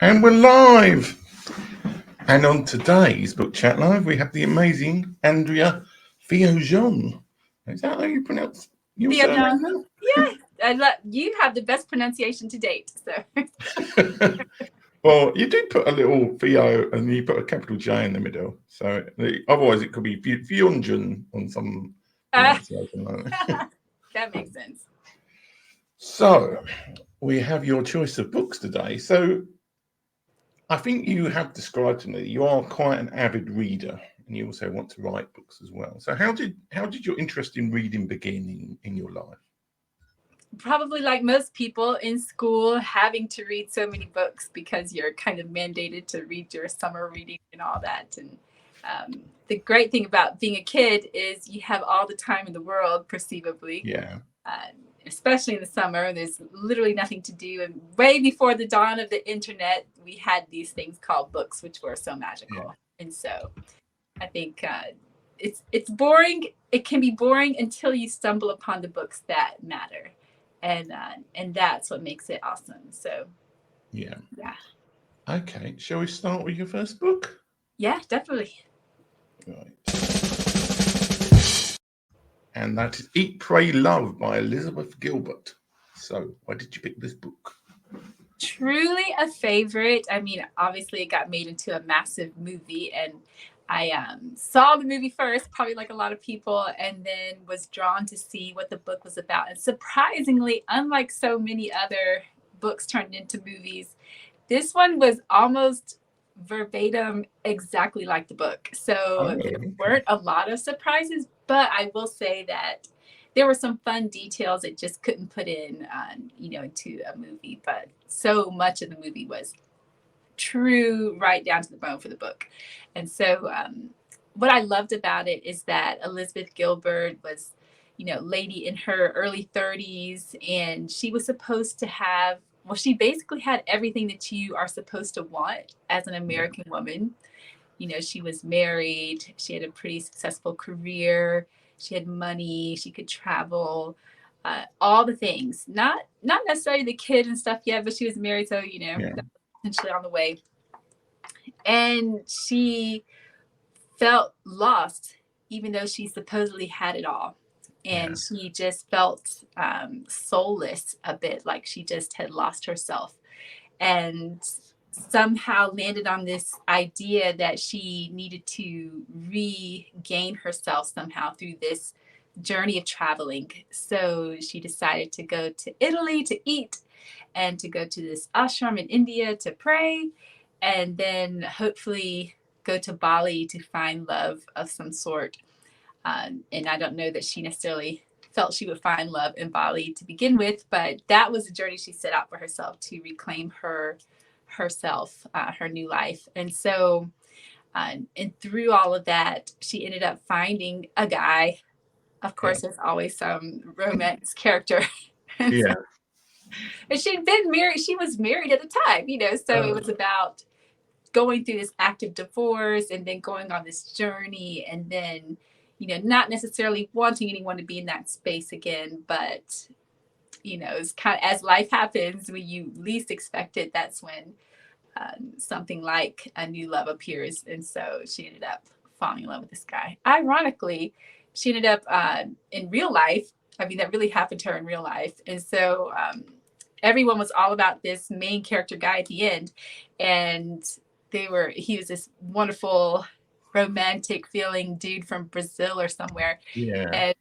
And we're live. And on today's Book Chat Live, we have the amazing Andrea TheoJohn. Is that how you pronounce your TheoJohn. surname? Yeah, you have the best pronunciation to date. So, Well, you do put a little Theo and you put a capital J in the middle. So otherwise, it could be Fyunjun on some pronunciation like that. that makes sense. So we have your choice of books today. So I think you have described to me that you are quite an avid reader, and you also want to write books as well. So how did your interest in reading begin in your life? Probably like most people in school, having to read so many books because you're kind of mandated to read your summer reading and all that. And the great thing about being a kid is you have all the time in the world, perceivably. Yeah. Especially in the summer, there's literally nothing to do. And way before the dawn of the internet, we had these things called books, which were so magical. Yeah. And so I think it's boring. It can be boring until you stumble upon the books that matter. And that's what makes it awesome. So yeah. Okay. Shall we start with your first book? Yeah, definitely. Right. And that is Eat, Pray, Love by Elizabeth Gilbert. So why did you pick this book? Truly a favorite. I mean, obviously it got made into a massive movie, and I saw the movie first, probably like a lot of people, and then was drawn to see what the book was about. And surprisingly, unlike so many other books turned into movies, this one was almost verbatim exactly like the book. So there weren't a lot of surprises, but I will say that there were some fun details it just couldn't put in, into a movie. But so much of the movie was true, right down to the bone for the book. And so what I loved about it is that Elizabeth Gilbert was, lady in her early 30s, and she was supposed to have, she basically had everything that you are supposed to want as an American woman. She was married, she had a pretty successful career, she had money, she could travel, all the things. Not necessarily the kid and stuff yet, but she was married, so essentially on the way. And she felt lost, even though she supposedly had it all. And she just felt soulless a bit, like she just had lost herself. And somehow landed on this idea that she needed to regain herself somehow through this journey of traveling. So she decided to go to Italy to eat, and to go to this ashram in India to pray, and then hopefully go to Bali to find love of some sort. And I don't know that she necessarily felt she would find love in Bali to begin with, but that was the journey she set out for herself, to reclaim herself, her new life. And so, and through all of that, she ended up finding a guy. Of course, there's always some romance character. And she'd been married. She was married at the time, so it was about going through this active divorce and then going on this journey, and then not necessarily wanting anyone to be in that space again, but it's kind of, as life happens, when you least expect it, that's when something like a new love appears. And so she ended up falling in love with this guy. Ironically, she ended up in real life. I mean, that really happened to her in real life. And so everyone was all about this main character guy at the end, and he was this wonderful romantic feeling dude from Brazil or somewhere. And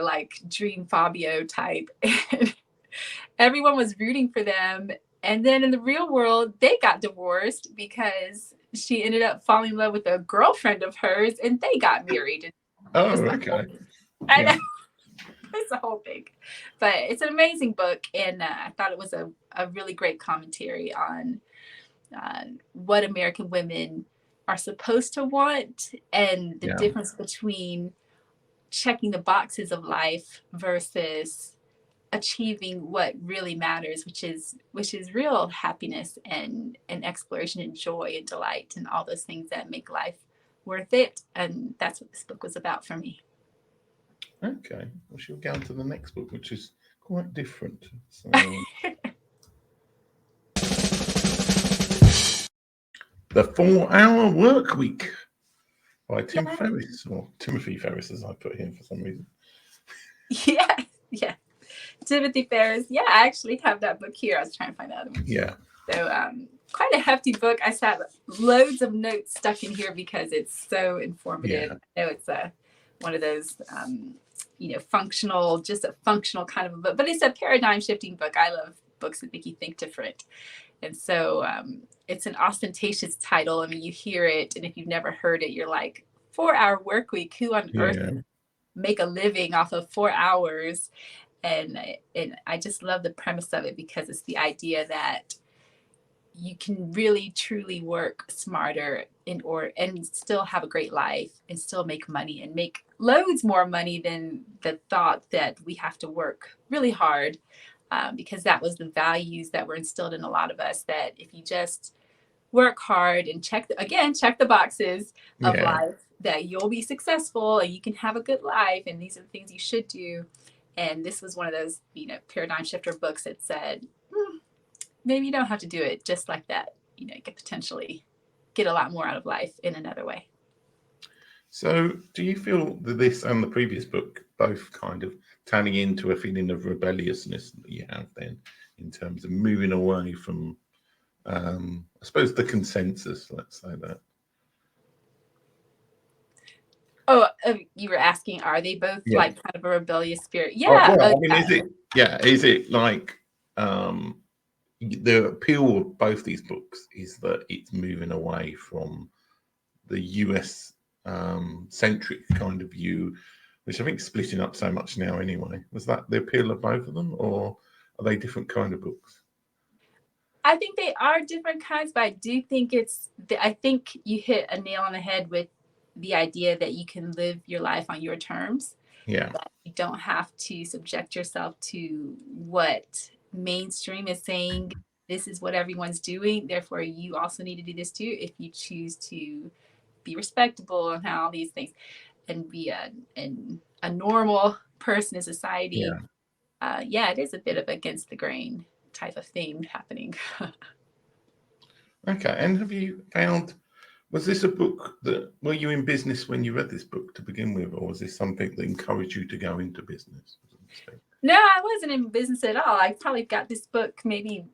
like dream Fabio type. And everyone was rooting for them. And then in the real world, they got divorced because she ended up falling in love with a girlfriend of hers, and they got married. Okay. I know. It's a whole thing. But it's an amazing book, and I thought it was a really great commentary on what American women are supposed to want, and the difference between checking the boxes of life versus achieving what really matters, which is real happiness and exploration and joy and delight and all those things that make life worth it. And that's what this book was about for me. Okay, well, she'll go on to the next book, which is quite different. So The 4-Hour Work Week by Tim Yeah. Ferriss, or Timothy Ferriss, as I put here for some reason. Yeah. Timothy Ferriss. Yeah, I actually have that book here. I was trying to find the other one. Yeah. So quite a hefty book. I have loads of notes stuck in here because it's so informative. Yeah. I know it's one of those functional, just a functional kind of a book, but it's a paradigm shifting book. I love books that make you think different. And so it's an ostentatious title. I mean, you hear it, and if you've never heard it, you're like, 4-hour work week, who on earth would make a living off of 4 hours? And I just love the premise of it, because it's the idea that you can really truly work smarter and still have a great life and still make money and make loads more money than the thought that we have to work really hard, because that was the values that were instilled in a lot of us, that if you just work hard and check the boxes of life, that you'll be successful and you can have a good life, and these are the things you should do. And this was one of those paradigm shifter books that said, maybe you don't have to do it just like that. You could potentially get a lot more out of life in another way. So do you feel that this and the previous book both kind of turning into a feeling of rebelliousness that you have then, in terms of moving away from, I suppose, the consensus, let's say that? Oh, you were asking, are they both like kind of a rebellious spirit? Yeah. Well, I mean, is it like, the appeal of both these books is that it's moving away from the US centric kind of view, which I think is splitting up so much now anyway. Was that the appeal of both of them, or are they different kind of books? I think they are different kinds, but I do think I think you hit a nail on the head with the idea that you can live your life on your terms. Yeah. That you don't have to subject yourself to what mainstream is saying. This is what everyone's doing, therefore you also need to do this too, if you choose to be respectable and all these things and be a normal person in society. It is a bit of against the grain type of thing happening. Okay. And have you found, was this a book were you in business when you read this book to begin with, or was this something that encouraged you to go into business? No, I wasn't in business at all. I probably got this book maybe,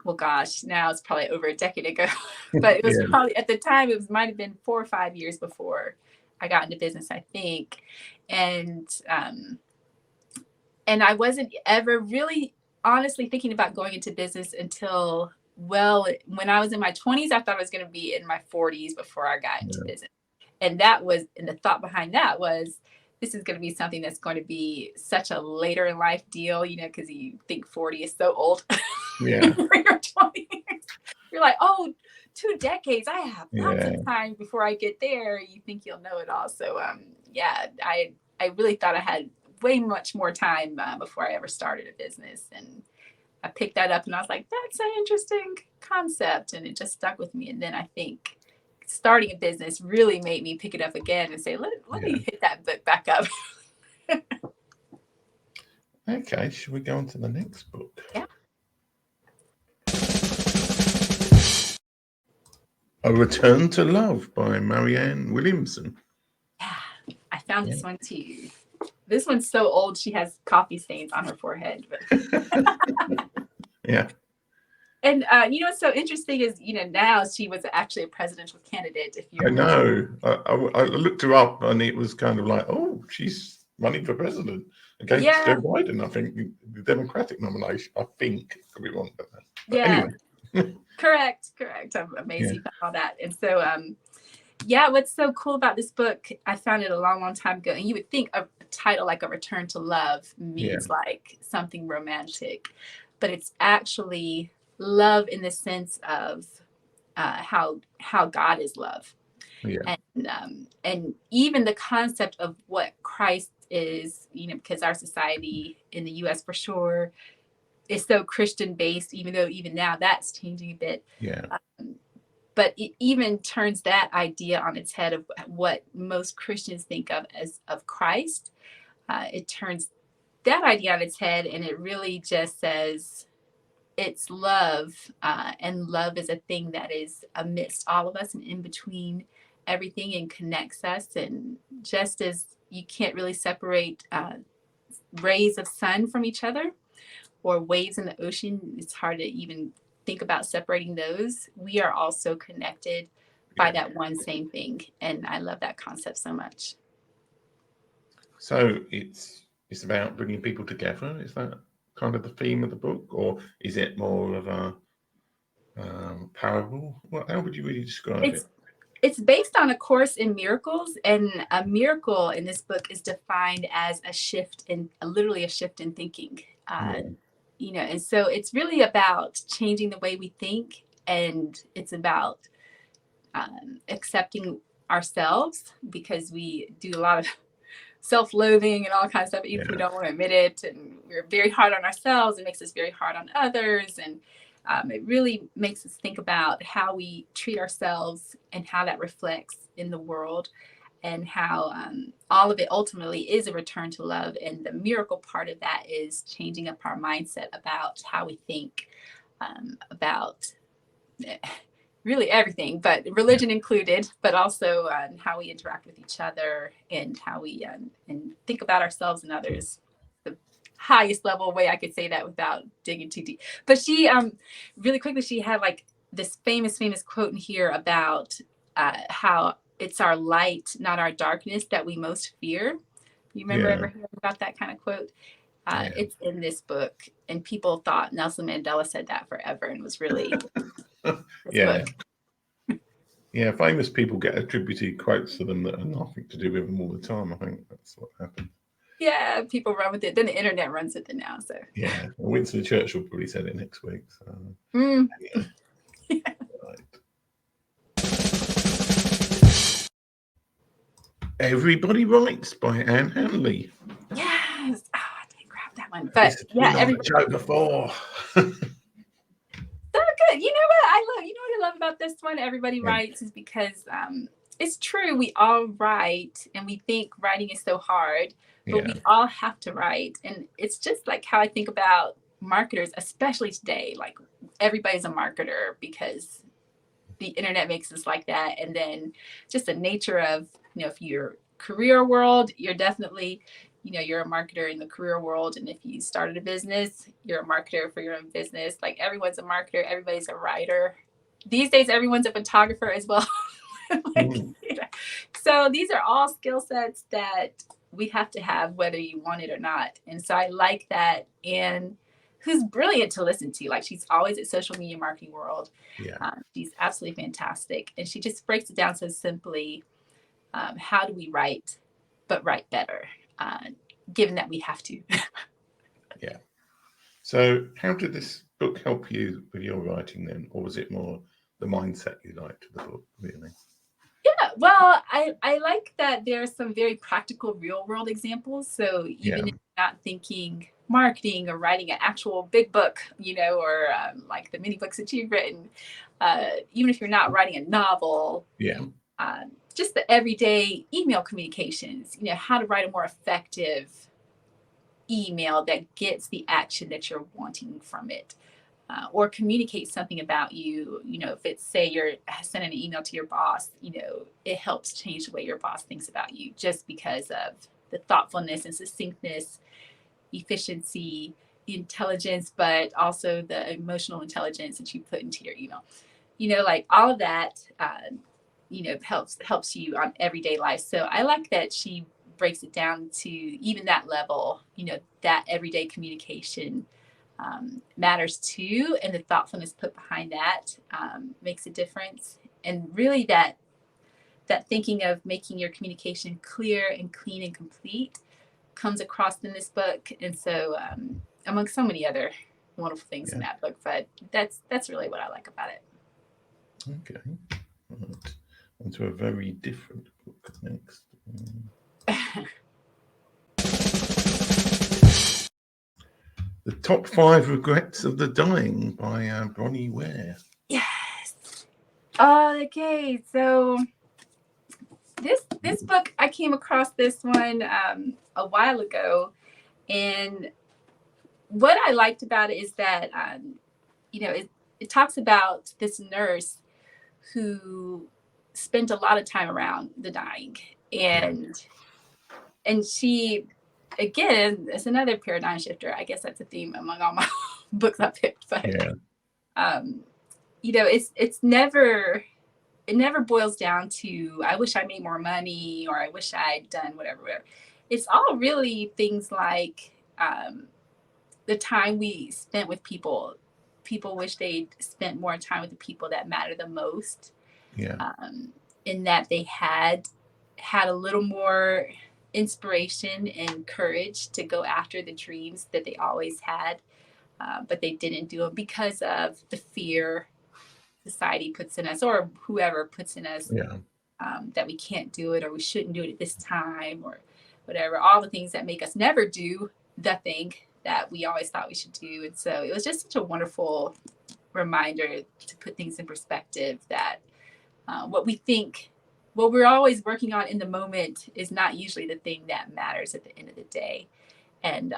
well, gosh, now it's probably over a decade ago, but it was probably at the time, might have been 4 or 5 years before I got into business, I think. And I wasn't ever really honestly thinking about going into business until, when I was in my 20s. I thought I was going to be in my 40s before I got into business. And the thought behind that was, this is going to be something that's going to be such a later in life deal, because you think 40 is so old. Yeah. For your 20s. You're like, 2 decades. I have lots of time before I get there. You think you'll know it all. So, I really thought I had way much more time before I ever started a business. And I picked that up and I was like, that's an interesting concept. And it just stuck with me. And then I think starting a business really made me pick it up again and say, let me hit that book back up. Okay, should we go on to the next book? Yeah. A Return to Love by Marianne Williamson. Yeah, I found this one too. This one's so old, she has coffee stains on her forehead. But yeah. And what's so interesting is, now she was actually a presidential candidate. If you I know. I looked her up, and it was kind of like, oh, she's running for president against Joe Biden. I think the Democratic nomination. I think, could be wrong about that. But anyway. Correct. I'm amazed you found all that. And so, what's so cool about this book? I found it a long time ago, and you would think a title like A Return to Love means like something romantic, but it's actually love in the sense of how God is love, and even the concept of what Christ is. Because our society in the U.S. for sure is so Christian based, even though even now that's changing a bit. But it even turns that idea on its head of what most Christians think of as of Christ. It turns that idea on its head, and it really just says, it's love, and love is a thing that is amidst all of us and in between everything and connects us. And just as you can't really separate rays of sun from each other or waves in the ocean, it's hard to even think about separating those. We are also connected by that one same thing. And I love that concept so much. So it's about bringing people together. Is that kind of the theme of the book, or is it more of a parable? Well, how would you really describe it? It's based on A Course in Miracles, and a miracle in this book is defined as literally a shift in thinking. And so it's really about changing the way we think, and it's about accepting ourselves, because we do a lot of self-loathing and all kinds of stuff, even if we don't want to admit it, and we're very hard on ourselves. It makes us very hard on others, and it really makes us think about how we treat ourselves and how that reflects in the world, and how all of it ultimately is a return to love. And the miracle part of that is changing up our mindset about how we think about really everything, but religion included, but also how we interact with each other, and how we and think about ourselves and others. The highest level way I could say that without digging too deep. But she really quickly, she had like this famous quote in here about how it's our light, not our darkness, that we most fear. You remember ever hearing about that kind of quote? It's in this book, and people thought Nelson Mandela said that forever, and was really book. Famous people get attributed quotes to them that are nothing to do with them all the time. I think that's what happened. Yeah, people run with it. Then the internet runs with it now. So Winston Churchill probably said it next week. So Right. Everybody Writes by Anne Handley. Yes. Oh, I didn't grab that one. But every show before. So good. You know what I love about this one, Everybody Writes, is because it's true. We all write, and we think writing is so hard, but we all have to write. And it's just like how I think about marketers, especially today. Like, everybody's a marketer because the internet makes us like that. And then just the nature of, if you're career world, you're definitely, you're a marketer in the career world. And if you started a business, you're a marketer for your own business. Like, everyone's a marketer. Everybody's a writer. These days, everyone's a photographer as well. So these are all skill sets that we have to have, whether you want it or not. And so I like that. And who's brilliant to listen to. Like, she's always at Social Media Marketing World. She's absolutely fantastic. And she just breaks it down so simply. How do we write, but write better, given that we have to? So how did this book help you with your writing then? Or was it more the mindset you liked of the book, really? Yeah, well, I like that there's some very practical real world examples. So even if you're not thinking marketing or writing an actual big book, or like the mini books that you've written, even if you're not writing a novel, just the everyday email communications, how to write a more effective email that gets the action that you're wanting from it. Or communicate something about you. If it's, say, you're sending an email to your boss, it helps change the way your boss thinks about you, just because of the thoughtfulness and succinctness, efficiency, intelligence, but also the emotional intelligence that you put into your email. Like all of that, helps you on everyday life. So I like that she breaks it down to even that level, that everyday communication matters too, and the thoughtfulness put behind that makes a difference. And really that thinking of making your communication clear and clean and complete comes across in this book. And so among so many other wonderful things in that book, but that's really what I like about it. Okay, right. On to a very different book next. The Top 5 Regrets of the Dying by Bronnie Ware. Yes. Okay, so this book, I came across this one a while ago, and what I liked about it is that it talks about this nurse who spent a lot of time around the dying, and she, again, it's another paradigm shifter. I guess that's a theme among all my books I picked, but it never boils down to I wish I made more money or I wish I'd done whatever. It's all really things like the time we spent with people. People wish they'd spent more time with the people that matter the most. In that they had a little more inspiration and courage to go after the dreams that they always had, but they didn't do it because of the fear society puts in us, or whoever puts in us, that we can't do it or we shouldn't do it at this time or whatever. All the things that make us never do the thing that we always thought we should do. And so it was just such a wonderful reminder to put things in perspective, that what we're always working on in the moment is not usually the thing that matters at the end of the day. And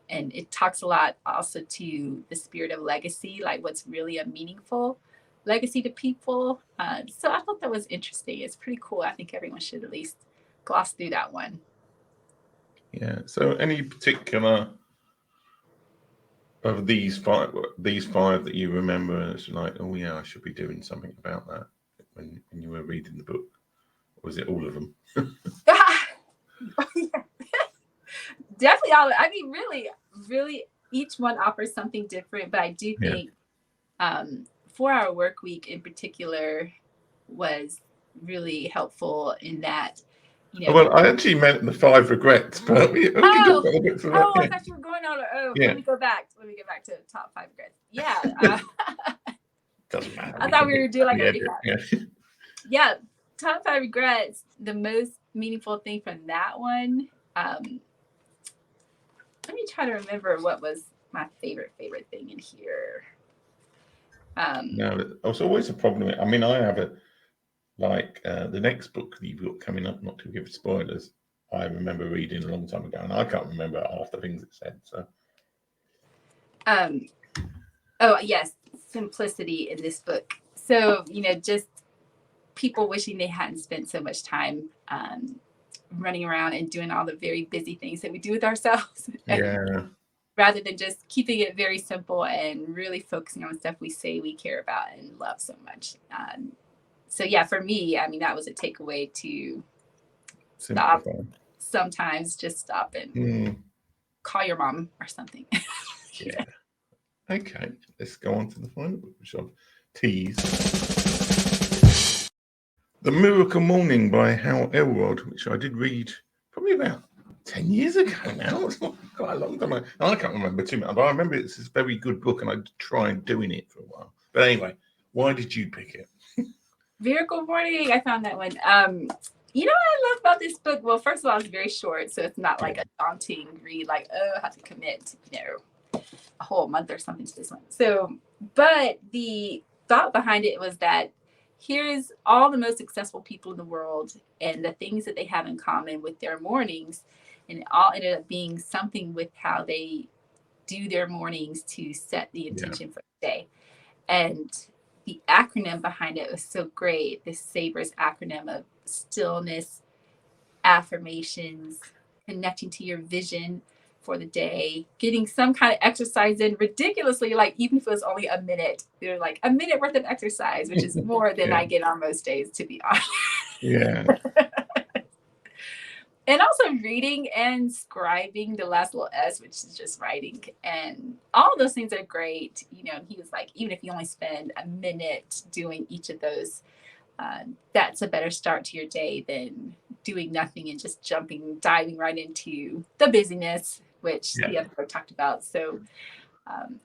it talks a lot also to the spirit of legacy, like what's really a meaningful legacy to people. So I thought that was interesting. It's pretty cool. I think everyone should at least gloss through that one. Yeah. So any particular of these five that you remember, and it's like, oh yeah, I should be doing something about that when you were reading the book? Or was it all of them? Definitely all. I mean, really, each one offers something different. But I do think 4-Hour Work Week in particular was really helpful in that. Well, I actually meant the 5 regrets, but I thought you were going on. Let me go back. Let me get back to the top 5 regrets. Yeah. Doesn't matter. I thought we were doing like a recap. Yeah. Top 5 regrets. The most meaningful thing from that one. Let me try to remember what was my favorite thing in here. No, it's always a problem. I mean, I have the next book that you've got coming up, not to give spoilers, I remember reading a long time ago, and I can't remember half the things it said. So, oh yes, simplicity in this book. So just people wishing they hadn't spent so much time running around and doing all the very busy things that we do with ourselves. Rather than just keeping it very simple and really focusing on the stuff we say we care about and love so much. So yeah, for me, I mean, that was a takeaway to stop. Sometimes just stop and call your mom or something. Yeah. Okay, let's go on to the final book, which I've teased. The Miracle Morning by Elrod, which I did read probably about 10 years ago now. It's not quite a long time ago. I can't remember too much, but I remember it's a very good book, and I tried doing it for a while. But anyway, why did you pick it? Miracle Morning. I found that one. What I love about this book? Well, first of all, it's very short, so it's not like a daunting read, like, I have to commit, a whole month or something to this one. So, but the thought behind it was that here's all the most successful people in the world and the things that they have in common with their mornings, and it all ended up being something with how they do their mornings to set the intention for the day. And the acronym behind it was so great. This SABRES acronym of stillness, affirmations, connecting to your vision for the day, getting some kind of exercise in, ridiculously, like even if it was only a minute, they're like a minute worth of exercise, which is more than I get on most days, to be honest. Yeah. And also reading and scribing, the last little S, which is just writing. And all of those things are great. He was like, even if you only spend a minute doing each of those, that's a better start to your day than doing nothing and just diving right into the busyness, which the other book talked about. So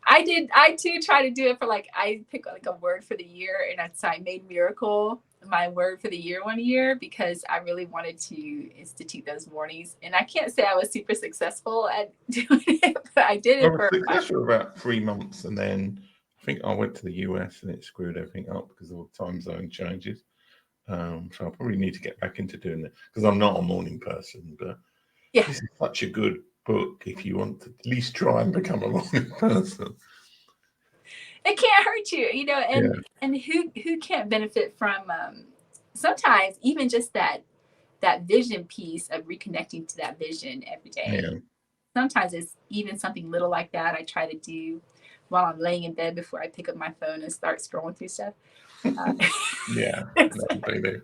I too try to do it for I pick a word for the year, and so I made miracle my word for the year one year because I really wanted to institute those mornings. And I can't say I was super successful at doing it, but I did it for about 3 months, and then I think I went to the US and it screwed everything up because of the time zone changes. So I probably need to get back into doing it because I'm not a morning person. But this is such a good book if you want to at least try and become a morning person. it can't hurt you, you know, Yeah. and who can't benefit from sometimes even just that vision piece of reconnecting to that vision every day. Yeah. Sometimes it's even something little like that I try to do while I'm laying in bed before I pick up my phone and start scrolling through stuff. Yeah. That'll be there.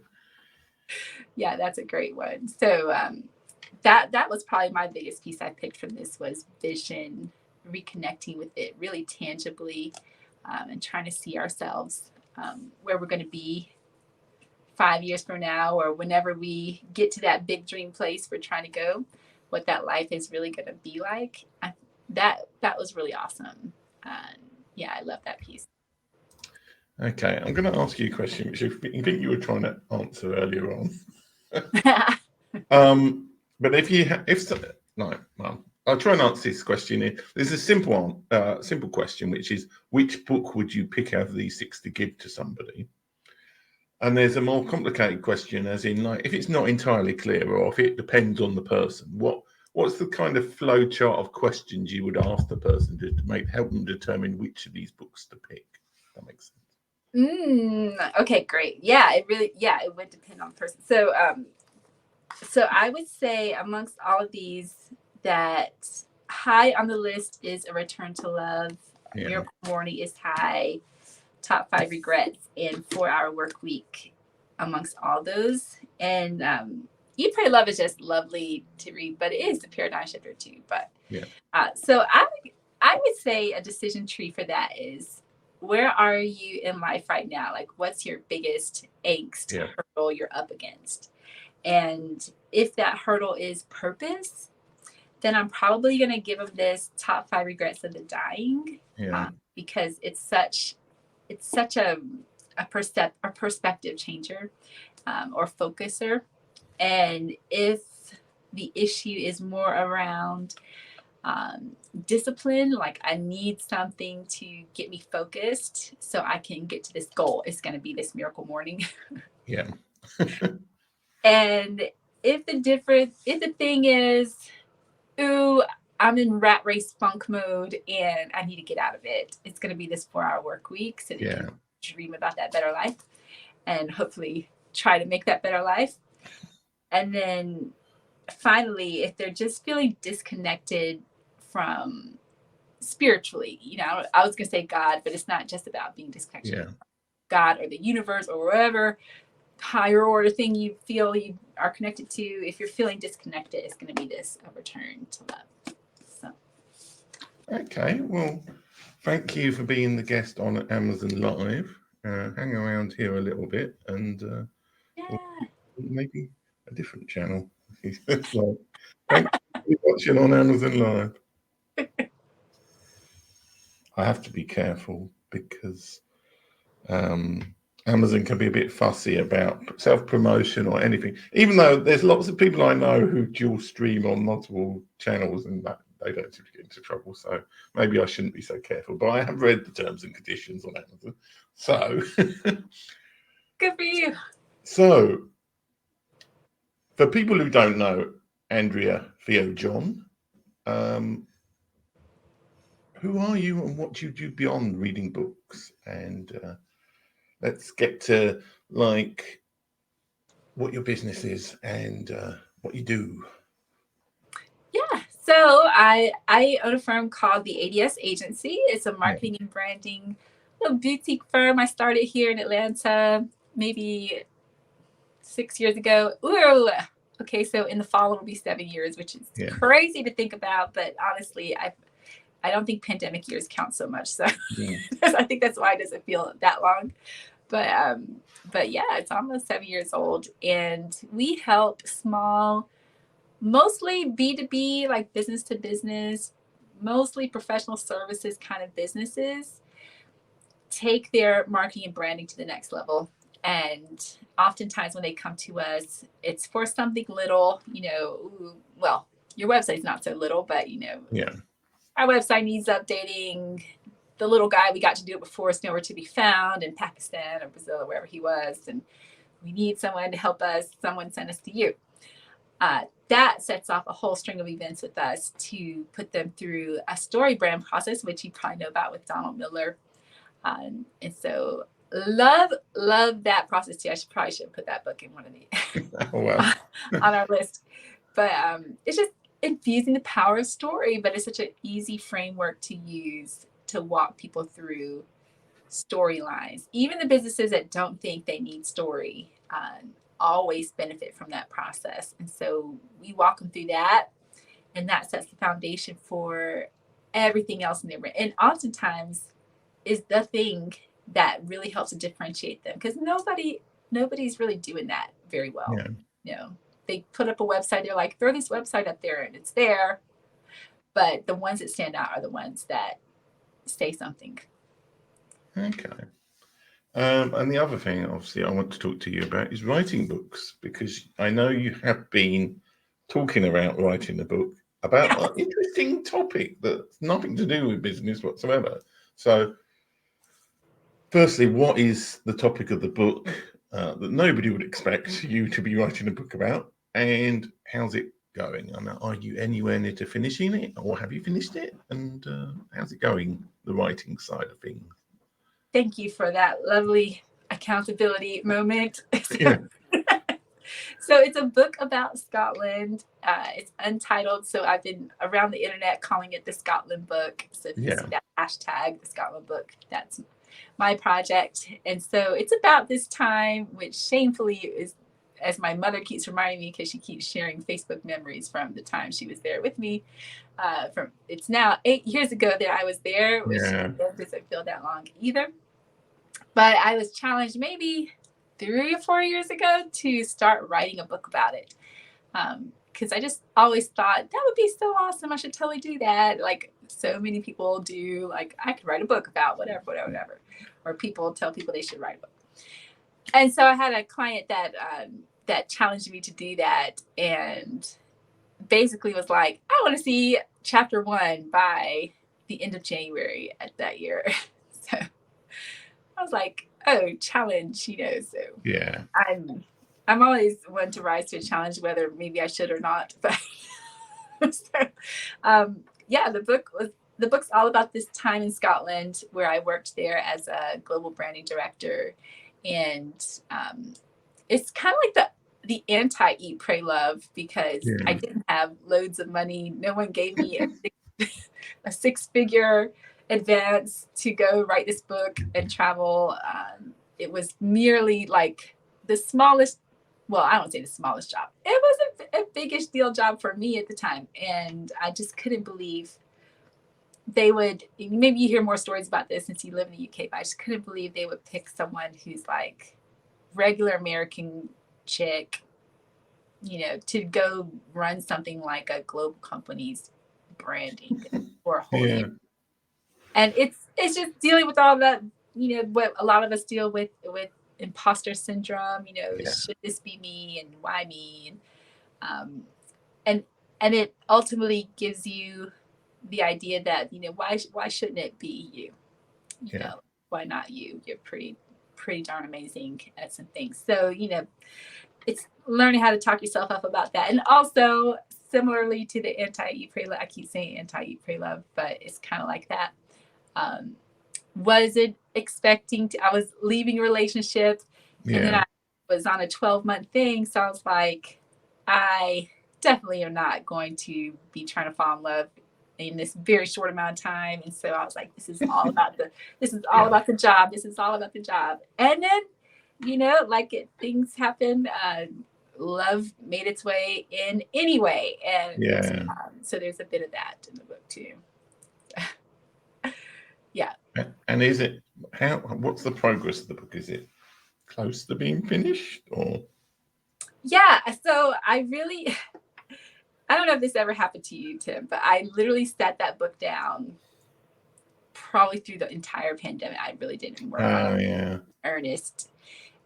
Yeah, that's a great one. So that was probably my biggest piece I picked from this was vision, reconnecting with it really tangibly, and trying to see ourselves where we're going to be 5 years from now, or whenever we get to that big dream place we're trying to go, what that life is really going to be like. That was really awesome. Yeah, I love that piece. Okay, I'm going to ask you a question, which I think you were trying to answer earlier on. But I'll try and answer this question here. There's a simple question, which is, which book would you pick out of these 6 to give to somebody? And there's a more complicated question, as in, like, if it's not entirely clear, or if it depends on the person, what's the kind of flow chart of questions you would ask the person to help them determine which of these books to pick? That makes sense. Okay, great. Yeah, it would depend on the person. So I would say amongst all of these, that high on the list is A Return to Love. Yeah. Miracle Morning is high. Top 5 Regrets and 4-Hour Work Week amongst all those. And Eat, Pray, Love is just lovely to read, but it is a paradigm shifter too. But yeah. So I would say a decision tree for that is, where are you in life right now? Like, what's your biggest angst hurdle you're up against? And if that hurdle is purpose, then I'm probably going to give them this Top 5 Regrets of the Dying, because it's such a perspective changer, or focuser. And if the issue is more around discipline, like I need something to get me focused so I can get to this goal, it's going to be this Miracle Morning. Yeah. And if the thing is, ooh, I'm in rat race funk mode and I need to get out of it, it's going to be this 4-Hour Work Week, so you can dream about that better life and hopefully try to make that better life. And then finally, if they're just feeling disconnected from spiritually, you know, I was going to say God, but it's not just about being disconnected from God or the universe or whatever higher order thing you feel you are connected to. If you're feeling disconnected, it's going to be this A Return to Love. So. Okay, well, thank you for being the guest on Amazon Live. Hang around here a little bit, and maybe a different channel. So, thank you for watching on Amazon Live. I have to be careful because Amazon can be a bit fussy about self-promotion or anything, even though there's lots of people I know who dual stream on multiple channels, and that they don't seem to get into trouble. So maybe I shouldn't be so careful, but I have read the terms and conditions on Amazon. So good for you. So for people who don't know Andrea TheoJohn, who are you and what do you do beyond reading books? And let's get to like what your business is and what you do. Yeah, so I own a firm called the ADS Agency. It's a marketing and branding little boutique firm. I started here in Atlanta maybe 6 years ago. Ooh, okay, so in the fall it'll be 7 years, which is crazy to think about. But honestly, I don't think pandemic years count so much. So I think that's why it doesn't feel that long. But yeah, it's almost 7 years old, and we help small, mostly B2B, like business to business, mostly professional services kind of businesses, take their marketing and branding to the next level. And oftentimes when they come to us, it's for something little, you know, well, your website's not so little, but you know, our website needs updating. The little guy, we got to do it before, is nowhere to be found in Pakistan or Brazil or wherever he was. And we need someone to help us. Someone sent us to you. That sets off a whole string of events with us to put them through a story brand process, which you probably know about with Donald Miller. And so love that process too. I probably should put that book in one of the Oh, well. on our list. But it's just infusing the power of story, but it's such an easy framework to use to walk people through storylines. Even the businesses that don't think they need story always benefit from that process. And so we walk them through that, and that sets the foundation for everything else in there. And oftentimes is the thing that really helps to differentiate them, because nobody's really doing that very well. Yeah. You know, they put up a website, they're like, throw this website up there, and it's there. But the ones that stand out are the ones that say something. Okay. And the other thing, obviously, I want to talk to you about is writing books, because I know you have been talking about writing a book about an interesting topic that's nothing to do with business whatsoever. So, firstly, what is the topic of the book that nobody would expect you to be writing a book about, and how's it going? I mean, are you anywhere near to finishing it, or have you finished it? And how's it going, the writing side of things? Thank you for that lovely accountability moment. Yeah. So it's a book about Scotland. It's untitled. So I've been around the internet calling it the Scotland book. So if you see that hashtag, the Scotland book, that's my project. And so it's about this time, which shamefully is, as my mother keeps reminding me, because she keeps sharing Facebook memories from the time she was there with me. It's now 8 years ago that I was there, which doesn't feel that long either. But I was challenged maybe 3 or 4 years ago to start writing a book about it. Because I just always thought that would be so awesome. I should totally do that. Like so many people do, like I could write a book about whatever. Or people tell people they should write a book. And so I had a client that challenged me to do that, and basically was like, I want to see chapter 1 by the end of January at that year. So I was like, oh, challenge, you know. So yeah, I'm always one to rise to a challenge, whether maybe I should or not. But so, yeah, the book's all about this time in Scotland where I worked there as a global branding director, and it's kind of like the anti-Eat, Pray, Love, because I didn't have loads of money. No one gave me a six-figure advance to go write this book and travel. It was merely like the smallest, well, I don't say the smallest job. It was a biggish deal job for me at the time. And I just couldn't believe they would, maybe you hear more stories about this since you live in the UK, but I just couldn't believe they would pick someone who's like regular American chick, you know, to go run something like a global company's branding for a whole year. And it's just dealing with all that, you know, what a lot of us deal with imposter syndrome, you know, should this be me and why me? And it ultimately gives you the idea that, you know, why shouldn't it be you? You know, why not you? You're pretty darn amazing at some things. So, you know, it's learning how to talk yourself up about that. And also similarly to the anti-Eat, Pray, Love, I keep saying anti-Eat, Pray, Love, but it's kind of like that. Wasn't expecting to, I was leaving a relationship, and then I was on a 12-month thing. So I was like, I definitely am not going to be trying to fall in love in this very short amount of time. And so I was like, this is all about the job. This is all about the job. And then, you know, like things happen. Love made its way in anyway. And so there's a bit of that in the book too. Yeah. And is it, what's the progress of the book? Is it close to being finished, or? Yeah. So I don't know if this ever happened to you, Tim, but I literally set that book down probably through the entire pandemic. I really didn't work on it in earnest.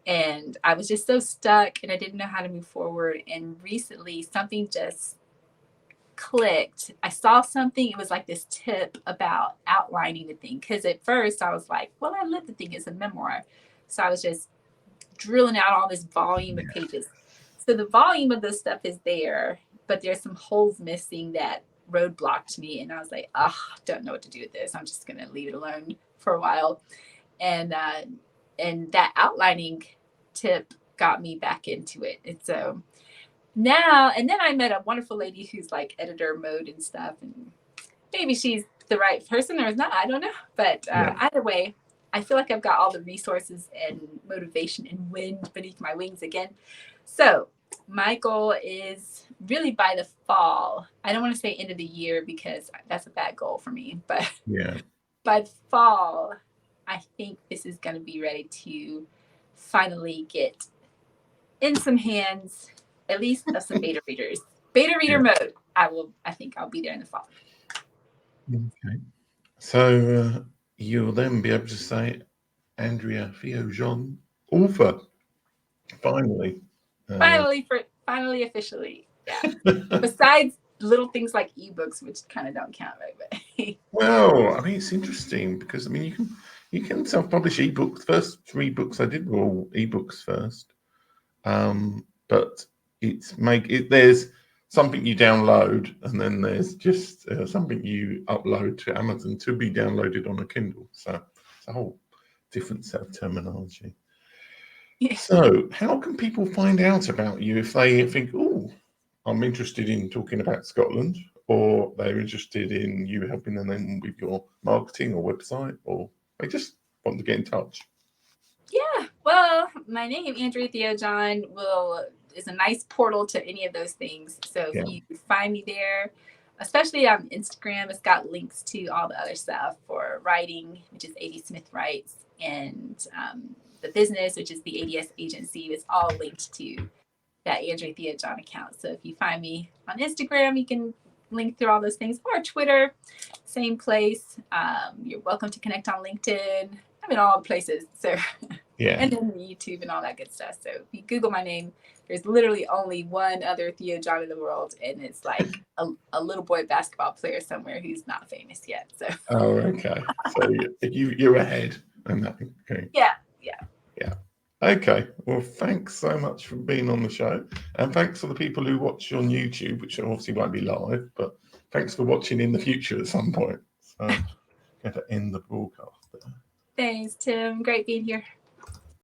And I was just so stuck, and I didn't know how to move forward. And recently something just clicked. I saw something. It was like this tip about outlining the thing. Because at first I was like, well, I lived the thing as a memoir. So I was just drilling out all this volume of pages. So the volume of this stuff is there, but there's some holes missing that roadblocked me. And I was like, don't know what to do with this. I'm just going to leave it alone for a while. and that outlining tip got me back into it. And so now, and then I met a wonderful lady who's like editor mode and stuff, and maybe she's the right person or not, I don't know. But either way, I feel like I've got all the resources and motivation and wind beneath my wings again. So my goal is really by the fall. I don't want to say end of the year because that's a bad goal for me, but by the fall, I think this is going to be ready to finally get in some hands, at least of some beta readers. Beta reader mode. I think I'll be there in the fall. Okay. So you'll then be able to say, Andrea TheoJohn, author. Finally. Finally, officially. Yeah. Besides little things like ebooks, which kind of don't count, right? But well, I mean, it's interesting because I mean, you can self-publish ebooks. First 3 books I did were all ebooks first, but there's something you download, and then there's just something you upload to Amazon to be downloaded on a Kindle. So it's a whole different set of terminology. Yeah. So how can people find out about you if they think, oh, I'm interested in talking about Scotland, or they're interested in you helping them with your marketing or website, or they just want to get in touch? Yeah, well, my name, Andrea TheoJohn, is a nice portal to any of those things. So if you find me there, especially on Instagram, it's got links to all the other stuff for writing, which is AD Smith Writes, and the business, which is the ADS agency. It's all linked to that Andrea TheoJohn account. So if you find me on Instagram, you can link through all those things, or Twitter, same place. You're welcome to connect on LinkedIn. I'm in all places. So and then YouTube and all that good stuff. So if you Google my name, there's literally only one other TheoJohn in the world, and it's like a little boy basketball player somewhere who's not famous yet. So okay. So you're ahead. Okay. Yeah. Okay. Well, thanks so much for being on the show, and thanks for the people who watch on YouTube, which obviously won't be live, but thanks for watching in the future at some point. So I'm going to end the broadcast there. Thanks, Tim. Great being here.